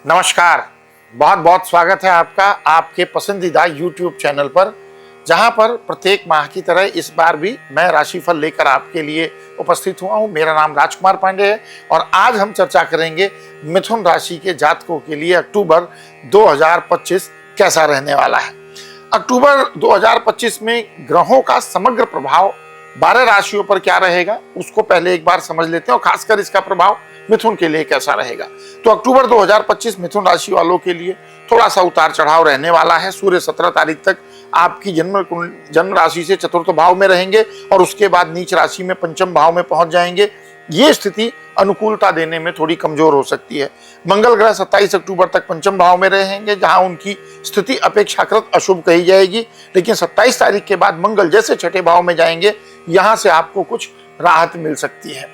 नमस्कार। बहुत बहुत स्वागत है आपका आपके पसंदीदा YouTube चैनल पर, जहां पर प्रत्येक माह की तरह इस बार भी मैं राशिफल लेकर आपके लिए उपस्थित हुआ हूं। मेरा नाम राजकुमार पांडे है और आज हम चर्चा करेंगे मिथुन राशि के जातकों के लिए अक्टूबर 2025 कैसा रहने वाला है। अक्टूबर 2025 में ग्रहों का समग्र प्रभाव 12 राशियों पर क्या रहेगा उसको पहले एक बार समझ लेते हैं और खासकर इसका प्रभाव मिथुन के लिए कैसा रहेगा। तो अक्टूबर 2025 मिथुन राशि वालों के लिए थोड़ा सा उतार चढ़ाव रहने वाला है। सूर्य 17 तारीख तक आपकी जन्म राशि से चतुर्थ भाव में रहेंगे और उसके बाद नीच राशि में पंचम भाव में पहुंच जाएंगे। ये स्थिति अनुकूलता देने में थोड़ी कमजोर हो सकती है। मंगल ग्रह 27 अक्टूबर तक पंचम भाव में रहेंगे, जहां उनकी स्थिति अपेक्षाकृत अशुभ कही जाएगी, लेकिन 27 तारीख के बाद मंगल जैसे छठे भाव में जाएंगे, यहां से आपको कुछ राहत मिल सकती है।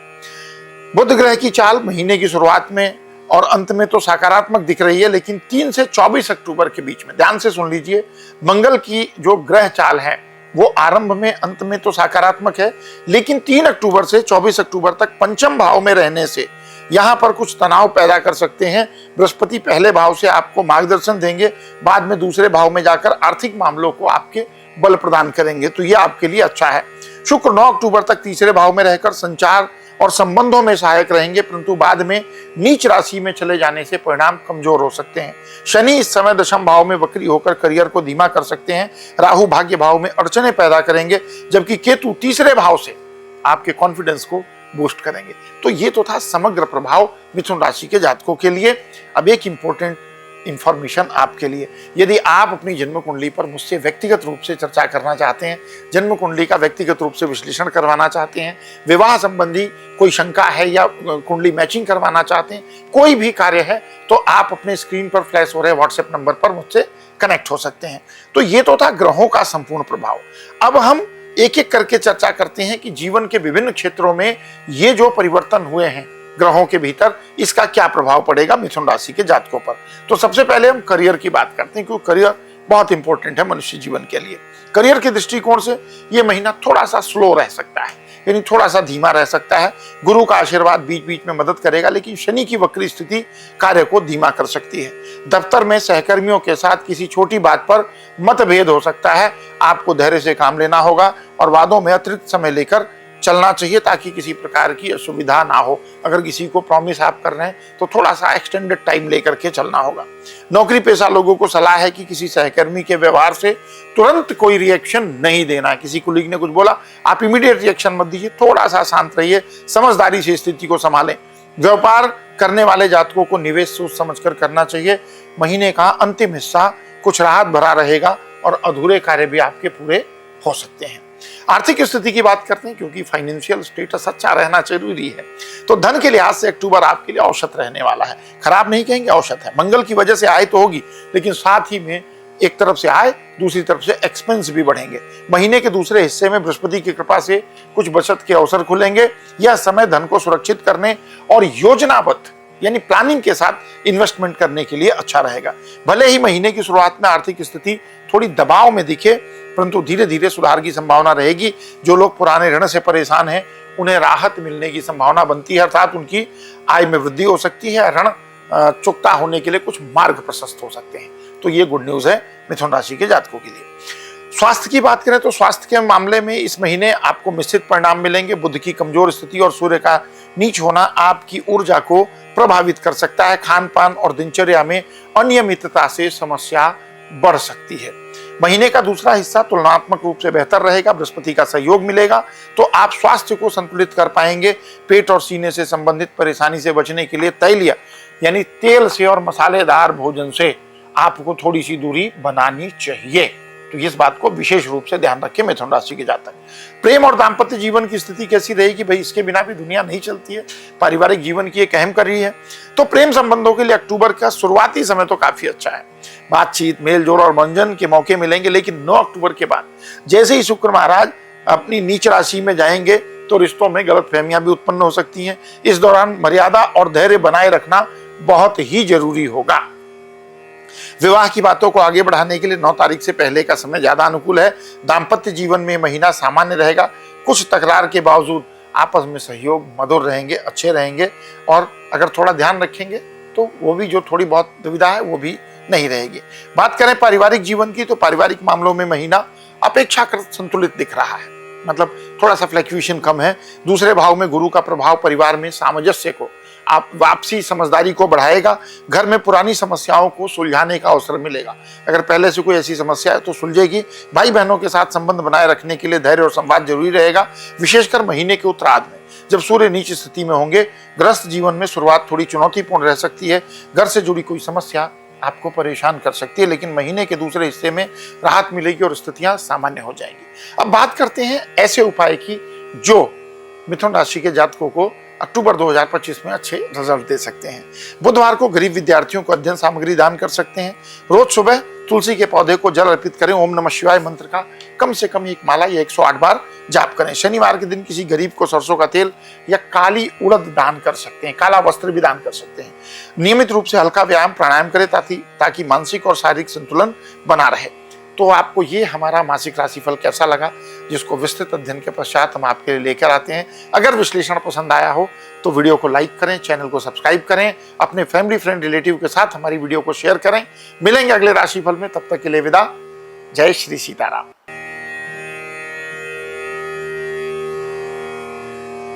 बुध ग्रह की चाल महीने की शुरुआत में और अंत में तो सकारात्मक दिख रही है, लेकिन 3 से 24 अक्टूबर के बीच में ध्यान से सुन लीजिए, मंगल की जो ग्रह चाल है वो आरंभ में अंत में तो सकारात्मक है, लेकिन 3 अक्टूबर से 24 अक्टूबर तक पंचम भाव में रहने से यहां पर कुछ तनाव पैदा कर सकते हैं। बृहस्पति पहले भाव से आपको मार्गदर्शन देंगे, बाद में दूसरे भाव में जाकर आर्थिक मामलों को आपके बल प्रदान करेंगे, तो यह आपके लिए अच्छा है। शुक्र 9 अक्टूबर तक तीसरे भाव में रहकर संचार और संबंधों में सहायक रहेंगे, परंतु बाद में नीच राशि में चले जाने से परिणाम कमजोर हो सकते हैं। शनि इस समय दशम भाव में वक्री होकर करियर को धीमा कर सकते हैं। राहु भाग्य भाव में अड़चने पैदा करेंगे, जबकि केतु तीसरे भाव से आपके कॉन्फिडेंस को बूस्ट करेंगे। तो ये तो था समग्र प्रभाव मिथुन राशि के जातकों के लिए। अब एक इंपॉर्टेंट इंफॉर्मेशन आपके लिए, यदि आप अपनी जन्म कुंडली पर मुझसे व्यक्तिगत रूप से चर्चा करना चाहते हैं, जन्म कुंडली का व्यक्तिगत रूप से विश्लेषण करवाना चाहते हैं, विवाह संबंधी कोई शंका है या कुंडली मैचिंग करवाना चाहते हैं, कोई भी कार्य है, तो आप अपने स्क्रीन पर फ्लैश हो रहे व्हाट्सएप नंबर पर मुझसे कनेक्ट हो सकते हैं। तो ये तो था ग्रहों का संपूर्ण प्रभाव। अब हम एक एक करके चर्चा करते हैं कि जीवन के विभिन्न क्षेत्रों में ये जो परिवर्तन हुए हैं ग्रहों के भीतर, इसका क्या प्रभाव पड़ेगा मिथुन राशि के जातकों पर। तो सबसे पहले हम करियर की बात करते हैं, क्योंकि करियर बहुत इंपॉर्टेंट है मनुष्य जीवन के लिए। करियर के दृष्टिकोण से यह महीना थोड़ा सा स्लो रह सकता है, यानी थोड़ा सा धीमा रह सकता है। गुरु का आशीर्वाद बीच बीच में मदद करेगा, लेकिन शनि की वक्री स्थिति कार्य को धीमा कर सकती है। दफ्तर में सहकर्मियों के साथ किसी छोटी बात पर मतभेद हो सकता है, आपको धैर्य से काम लेना होगा और वादों में अतिरिक्त समय लेकर चलना चाहिए ताकि किसी प्रकार की असुविधा ना हो। अगर किसी को प्रॉमिस आप कर रहे हैं तो थोड़ा सा एक्सटेंडेड टाइम लेकर के चलना होगा। नौकरी पेशा लोगों को सलाह है कि किसी सहकर्मी के व्यवहार से तुरंत कोई रिएक्शन नहीं देना। किसी कुलीग ने कुछ बोला, आप इमीडिएट रिएक्शन मत दीजिए, थोड़ा सा शांत रहिए, समझदारी से स्थिति को संभालें। व्यापार करने वाले जातकों को निवेश सोच समझकर करना चाहिए। महीने का अंतिम हिस्सा कुछ राहत भरा रहेगा और अधूरे कार्य भी आपके पूरे हो सकते हैं। आर्थिक स्थिति की बात करते हैं, क्योंकि फाइनेंशियल स्टेटस अच्छा रहना जरूरी है। तो धन के लिहाज से अक्टूबर आपके लिए औसत रहने वाला है, खराब नहीं कहेंगे, औसत है। मंगल की वजह से आय तो होगी, लेकिन साथ ही में एक तरफ से आय, दूसरी तरफ से एक्सपेंस भी बढ़ेंगे। महीने के दूसरे हिस्से में बृहस्पति की कृपा से कुछ बचत के अवसर खुलेंगे। यह समय धन को सुरक्षित करने और योजनाबद्ध यानी प्लानिंग के साथ इन्वेस्टमेंट करने के लिए अच्छा रहेगा। भले ही महीने की शुरुआत में आर्थिक स्थिति थोड़ी दबाव में दिखे, परंतु धीरे धीरे सुधार की संभावना रहेगी। जो लोग पुराने ऋण से परेशान हैं, उन्हें राहत मिलने की संभावना बनती है, अर्थात उनकी आय में वृद्धि हो सकती है। ऋण चुकता होने के लिए कुछ मार्ग प्रशस्त हो सकते हैं। तो ये गुड न्यूज है मिथुन राशि के जातकों के लिए। स्वास्थ्य की बात करें तो स्वास्थ्य के मामले में इस महीने आपको मिश्रित परिणाम मिलेंगे। बुध की कमजोर स्थिति और सूर्य का नीच होना आपकी ऊर्जा को प्रभावित कर सकता है। खान पान और दिनचर्या में अनियमितता से समस्या बढ़ सकती है। महीने का दूसरा हिस्सा तुलनात्मक रूप से बेहतर रहेगा। बृहस्पति का सहयोग मिलेगा तो आप स्वास्थ्य को संतुलित कर पाएंगे। पेट और सीने से संबंधित परेशानी से बचने के लिए तैलीय यानी तेल से और मसालेदार भोजन से आपको थोड़ी सी दूरी बनानी चाहिए। तो इस बात को विशेष रूप से ध्यान रखें मिथुन राशि के जातक। प्रेम और दाम्पत्य जीवन की स्थिति कैसी रहेगी? भाई, इसके बिना भी दुनिया नहीं चलती है। पारिवारिक जीवन की एक अहम कड़ी है। तो प्रेम संबंधों के लिए अक्टूबर का शुरुआती समय तो काफी अच्छा है। बातचीत, मेल जोड़ और मंजन के मौके मिलेंगे, लेकिन 9 अक्टूबर के बाद जैसे ही शुक्र महाराज अपनी नीच राशि में जाएंगे तो रिश्तों में गलतफहमियां भी उत्पन्न हो सकती हैं। इस दौरान मर्यादा और धैर्य बनाए रखना बहुत ही जरूरी होगा। विवाह की बातों को आगे बढ़ाने के लिए 9 तारीख से पहले का समय ज्यादा अनुकूल है। दाम्पत्य जीवन में महीना सामान्य रहेगा। कुछ तकरार के बावजूद आपस में सहयोग मधुर रहेंगे, अच्छे रहेंगे और अगर थोड़ा ध्यान रखेंगे तो वो भी जो थोड़ी बहुत दुविधा है वो भी नहीं रहेगी। बात करें पारिवारिक जीवन की, तो पारिवारिक मामलों में महीना अपेक्षाकृत संतुलित दिख रहा है, मतलब थोड़ा सा फ्लक्चुएशन कम है। दूसरे भाव में गुरु का प्रभाव परिवार में सामंजस्य को, आप वापसी समझदारी को बढ़ाएगा। घर में पुरानी समस्याओं को सुलझाने का अवसर मिलेगा। अगर पहले से कोई ऐसी समस्या है तो सुलझेगी। भाई बहनों के साथ संबंध बनाए रखने के लिए धैर्य और संवाद जरूरी रहेगा, विशेषकर महीने के उत्तरार्ध में जब सूर्य नीच स्थिति में होंगे। गृहस्थ जीवन में शुरुआत थोड़ी चुनौतीपूर्ण रह सकती है। घर से जुड़ी कोई समस्या आपको परेशान कर सकती है, लेकिन महीने के दूसरे हिस्से में राहत मिलेगी और स्थितियां सामान्य हो जाएंगी। अब बात करते हैं ऐसे उपाय की जो मिथुन राशि के जातकों को अक्टूबर 2025 में अच्छे रिजल्ट दे सकते हैं। बुधवार को गरीब विद्यार्थियों को अध्ययन सामग्री दान कर सकते हैं। रोज सुबह तुलसी के पौधे को जल अर्पित करें। ओम नमः शिवाय मंत्र का कम से कम एक माला या 108 बार जाप करें। शनिवार के दिन किसी गरीब को सरसों का तेल या काली उड़द दान कर सकते हैं। काला वस्त्र भी दान कर सकते हैं। नियमित रूप से हल्का व्यायाम प्राणायाम करें ताकि मानसिक और शारीरिक संतुलन बना रहे। तो आपको ये हमारा मासिक राशिफल कैसा लगा, जिसको विस्तृत अध्ययन के पश्चात हम आपके लिए लेकर आते हैं। अगर विश्लेषण पसंद आया हो तो वीडियो को लाइक करें, चैनल को सब्सक्राइब करें, अपने फैमिली फ्रेंड रिलेटिव के साथ हमारी वीडियो को शेयर करें। मिलेंगे अगले राशिफल में, तब तक के लिए विदा। जय श्री सीताराम।